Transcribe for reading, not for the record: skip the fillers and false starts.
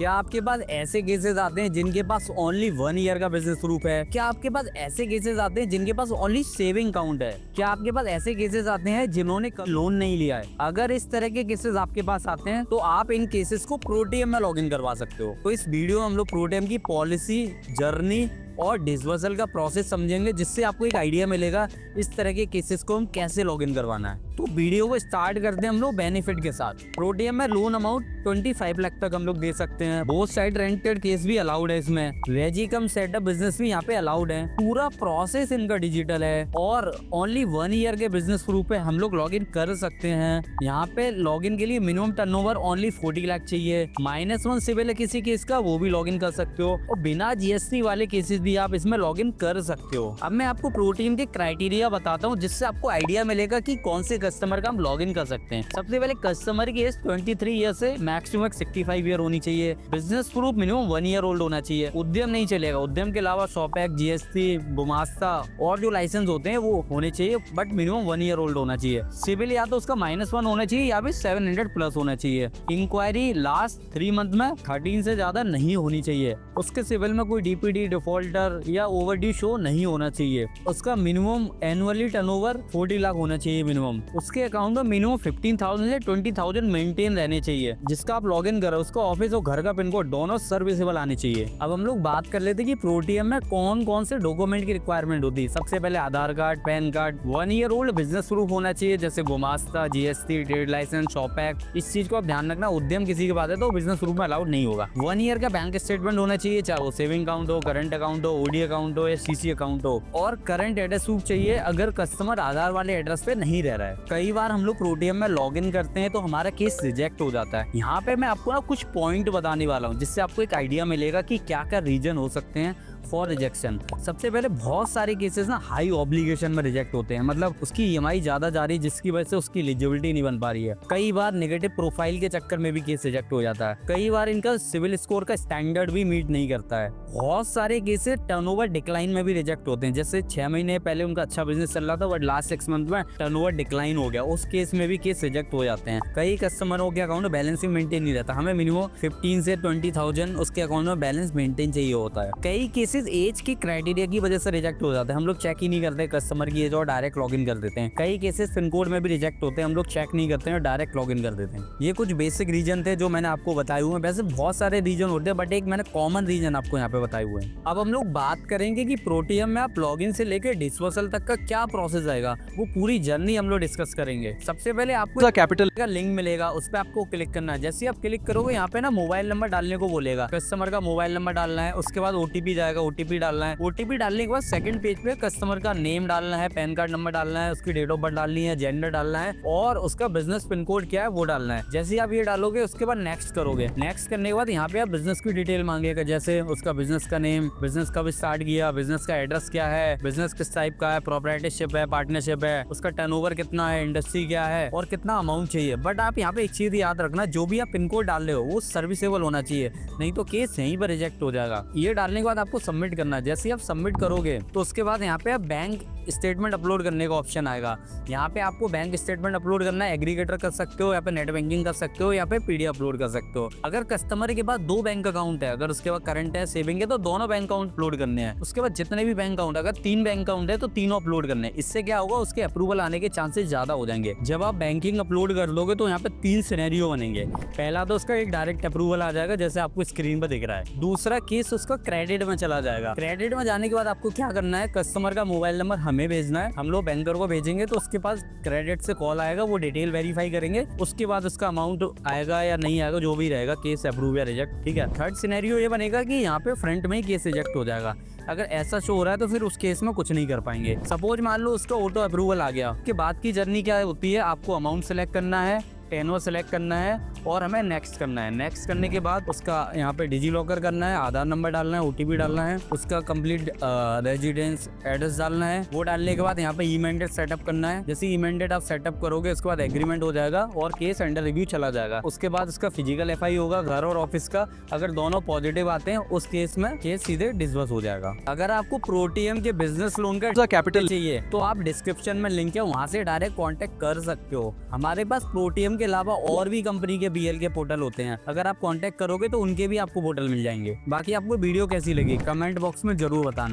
क्या आपके पास ऐसे केसेस आते हैं जिनके पास ओनली 1 ईयर का बिजनेस प्रूफ है? क्या आपके पास ऐसे केसेस आते हैं जिनके पास ओनली सेविंग अकाउंट है? क्या आपके पास ऐसे केसेस आते हैं जिन्होंने लोन नहीं लिया है? अगर इस तरह के केसेस आपके पास आते हैं तो आप इन केसेस को प्रोटीएम में लॉगिन करवा सकते हो। तो इस वीडियो में हम लोग प्रोटीएम की पॉलिसी, जर्नी और डिसवर्सल का प्रोसेस समझेंगे, जिससे आपको एक आइडिया मिलेगा इस तरह के केसेस को हम कैसे लॉगिन करवाना है। तो वीडियो को स्टार्ट करते हैं हम लोग बेनिफिट के साथ। प्रोटीएम में लोन अमाउंट 25 लाख तक हम लोग दे सकते हैं। बोथ साइड रेंटेड केस भी अलाउड है इसमें। रेजी कम सेटअप बिजनेस भी यहाँ पे अलाउड है। पूरा प्रोसेस इनका डिजिटल है और ओनली 1 ईयर के बिजनेस प्रूफ पे हम लोग लॉगिन कर सकते हैं। यहाँ पे लॉगिन के लिए मिनिमम टर्नओवर ओनली 40 लाख चाहिए। -1 सिविल है किसी केस का, वो भी लॉगिन कर सकते हो और बिना जीएसटी वाले केसेस भी आप इसमें लॉगिन कर सकते हो। अब मैं आपको प्रोटीएम के क्राइटेरिया बताता हूँ, जिससे आपको आइडिया मिलेगा कि कौन से कस्टमर का हम लॉगिन कर सकते हैं। सबसे पहले कस्टमर की एज 23 ईयर से मैक्स टू मैक्स 65 ईयर होनी चाहिए। Business proof minimum 1 year old होना चाहिए। उद्यम नहीं चलेगा। उद्यम के अलावा शॉपैक, जीएसटी, गुमास्ता और जो लाइसेंस होते हैं वो होने चाहिए, बट मिनिमम 1 ईयर ओल्ड होना चाहिए। सिविल या तो उसका -1 होना चाहिए या फिर 700 प्लस होना चाहिए। इंक्वायरी लास्ट 3 मंथ में 13 से ज्यादा नहीं होनी चाहिए। उसके सिविल में कोई डीपीडी, डिफॉल्टर या ओवरड्यू शो नहीं होना चाहिए। उसका मिनिमम एनुअली टर्नओवर 40 लाख होना चाहिए मिनिमम। उसके अकाउंट में मिनिमम 15,000 से 20,000 मेंटेन रहने चाहिए। जिसका आप लॉगिन कर रहे हो उसका ऑफिस और घर का पिन कोड दोनों सर्विसेबल आने चाहिए। अब हम लोग बात कर लेते हैं कि प्रोटीएम में कौन कौन से डॉक्यूमेंट की रिक्वायरमेंट होती है। सबसे पहले Aadhaar card, PAN card, 1 year old business proof होना चाहिए, जैसे Gumasta, GST, trade licence, shop act. इस चीज को आप ध्यान रखना। उद्यम किसी के पास है तो बिजनेस प्रूफ में अलाउड नहीं होगा। 1 ईयर का बैंक स्टेटमेंट होना चाहिए, चाहे वो सेविंग अकाउंट हो, करंट अकाउंट हो, ओडी अकाउंट हो या सीसी अकाउंट हो। और करंट एड्रेस प्रूफ चाहिए अगर कस्टमर आधार वाले एड्रेस पे नहीं रह रहा है। कई बार हम लोग प्रोटीएम में लॉगिन करते हैं तो हमारा केस रिजेक्ट हो जाता है। यहाँ पे मैं आपको ना कुछ पॉइंट बताने वाला हूँ, जिससे आपको एक आइडिया मिलेगा कि क्या क्या रीजन हो सकते हैं फॉर रिजेक्शन। सबसे पहले बहुत सारे केसेस ना हाई ऑब्लिगेशन में रिजेक्ट होते हैं, मतलब उसकी ईएमआई ज्यादा जा रही है जिसकी वजह से उसकी एलिजिबिलिटी नहीं बन पा रही है। कई बार नेगेटिव प्रोफाइल के चक्कर में भी केस रिजेक्ट हो जाता है। कई बार इनका सिविल स्कोर का स्टैंडर्ड भी मीट नहीं करता है। बहुत सारे केसेस टर्नओवर डिक्लाइन में भी रिजेक्ट होते हैं, जैसे 6 महीने पहले उनका अच्छा बिजनेस चल रहा था बट लास्ट 6 मंथ में टर्नओवर डिक्लाइन हो गया, उस केस में भी केस रिजेक्ट हो जाते हैं। कई कस्टमरों के अकाउंट में बैलेंस ही मेंटेन नहीं रहता। हमें मिनिमम 15 से 20,000 उसके अकाउंट में बैलेंस मेंटेन चाहिए होता है। कई केसेस एज की क्राइटेरिया की वजह से रिजेक्ट हो जाते हैं। हम लोग चेक ही नहीं करते कस्टमर की एज और डायरेक्ट लॉगिन कर देते हैं। कई केसेस पिन कोड में भी रिजेक्ट होते हैं, हम लोग चेक नहीं करते हैं और डायरेक्ट लॉगिन कर देते हैं। ये कुछ बेसिक रीजन थे जो मैंने आपको बताए हुए हैं। वैसे बहुत सारे रीजन होते हैं बट एक मैंने कॉमन रीजन आपको यहाँ पे बताए हुए हैं। अब हम लोग बात करेंगे कि प्रोटीएम में आप लॉगिन से लेकर डिसवर्सल तक का क्या प्रोसेस आएगा, वो पूरी जर्नी हम लोग डिस्कस करेंगे। सबसे पहले आपको कैपिटल का लिंक मिलेगा, उस पर आपको क्लिक करना है। जैसे आप क्लिक करोगे यहाँ पे ना मोबाइल नंबर डालने को बोलेगा। कस्टमर का मोबाइल नंबर डालना है, उसके बाद ओटीपी जाएगा, ओटीपी डालना है। ओटीपी डालने के बाद सेकंड पेज पे कस्टमर का नेम डालना है, पैन कार्ड नंबर डालना है, उसकी डेट ऑफ बर्थ डालनी है, जेंडर डालना है और उसका बिजनेस पिन कोड क्या है वो डालना है। जैसे आप ये डालोगे उसके बाद नेक्स्ट करोगे। नेक्स्ट करने के बाद यहाँ पे आप बिजनेस की डिटेल मांगेगा, जैसे उसका बिजनेस का नेम, बिजनेस कब स्टार्ट किया, बिजनेस का एड्रेस क्या है, बिजनेस किस टाइप का है, प्रोप्राइटरशिप है, पार्टनरशिप है, उसका टर्नओवर कितना है, इंडस्ट्री क्या है और कितना अमाउंट चाहिए। बट आप यहाँ पे एक चीज याद रखना, जो भी आप पिन कोड डाल रहे हो वो सर्विसेबल होना चाहिए, नहीं तो केस यहीं पर रिजेक्ट हो जाएगा। ये डालने के बाद आपको सबमिट करना है। जैसे आप सबमिट करोगे तो उसके बाद यहाँ पे आप बैंक स्टेटमेंट अपलोड करने का ऑप्शन आएगा। यहाँ पे आपको बैंक स्टेटमेंट अपलोड करना है, एग्रीगेटर कर सकते हो या पे नेट बैंकिंग कर सकते हो या पे पीडीएफ अपलोड कर सकते हो। अगर कस्टमर के पास 2 बैंक अकाउंट है, अगर उसके बाद करंट है, सेविंग है, तो दोनों बैंक अकाउंट अपलोड करने हैं। उसके बाद जितने भी बैंक अकाउंट, अगर 3 बैंक अकाउंट है तो तीनों अपलोड करने हैं। इससे क्या होगा, उसके अप्रूवल आने के चांसेस ज्यादा हो जाएंगे। जब आप बैंकिंग अपलोड कर लोगे तो यहाँ पे 3 सिनेरियो बनेंगे। पहला तो उसका एक डायरेक्ट अप्रूवल आ जाएगा, जैसे आपको स्क्रीन पर दिख रहा है। दूसरा केस उसका क्रेडिट में चला जाएगा। क्रेडिट में जाने के बाद आपको क्या करना है, कस्टमर का मोबाइल नंबर हमें भेजना है, हम लोग बैंकर को भेजेंगे तो उसके पास क्रेडिट से कॉल आएगा, वो डिटेल वेरीफाई करेंगे। उसके बाद उसका अमाउंट आएगा या नहीं आएगा, जो भी रहेगा, केस अप्रूव या रिजेक्ट। ठीक है। थर्ड सिनेरियो ये बनेगा कि यहाँ पे फ्रंट में ही केस रिजेक्ट हो जाएगा। अगर ऐसा शो हो रहा है तो फिर उस केस में कुछ नहीं कर पाएंगे। सपोज मान लो उसका ऑटो अप्रूवल आ गया, उसके बाद की जर्नी क्या होती है, आपको अमाउंट सेलेक्ट करना है, टेनवर सेलेक्ट करना है और हमें नेक्स्ट करना है। नेक्स्ट करने के बाद उसका यहाँ पे डिजी लॉकर करना है, आधार नंबर डालना है, ओटीपी डालना है, उसका कंप्लीट रेजिडेंस एड्रेस डालना है। वो डालने के बाद यहाँ पे ई-मैंडेट सेटअप करना है। जैसे ई-मैंडेट आप सेटअप करोगे उसके बाद एग्रीमेंट हो जाएगा और केस अंडर रिव्यू चला जाएगा। उसके बाद उसका फिजिकल एफआई होगा, घर और ऑफिस का। अगर दोनों पॉजिटिव आते हैं उस केस में केस सीधे डिसबर्स हो जाएगा। अगर आपको प्रोटीएम के बिजनेस लोन का कैपिटल चाहिए तो आप डिस्क्रिप्शन में लिंक है, वहाँ से डायरेक्ट कॉन्टेक्ट कर सकते हो। हमारे पास प्रोटीएम के अलावा और भी कंपनी के BL के पोर्टल होते हैं, अगर आप कांटेक्ट करोगे तो उनके भी आपको पोर्टल मिल जाएंगे। बाकी आपको वीडियो कैसी लगी कमेंट बॉक्स में जरूर बताना।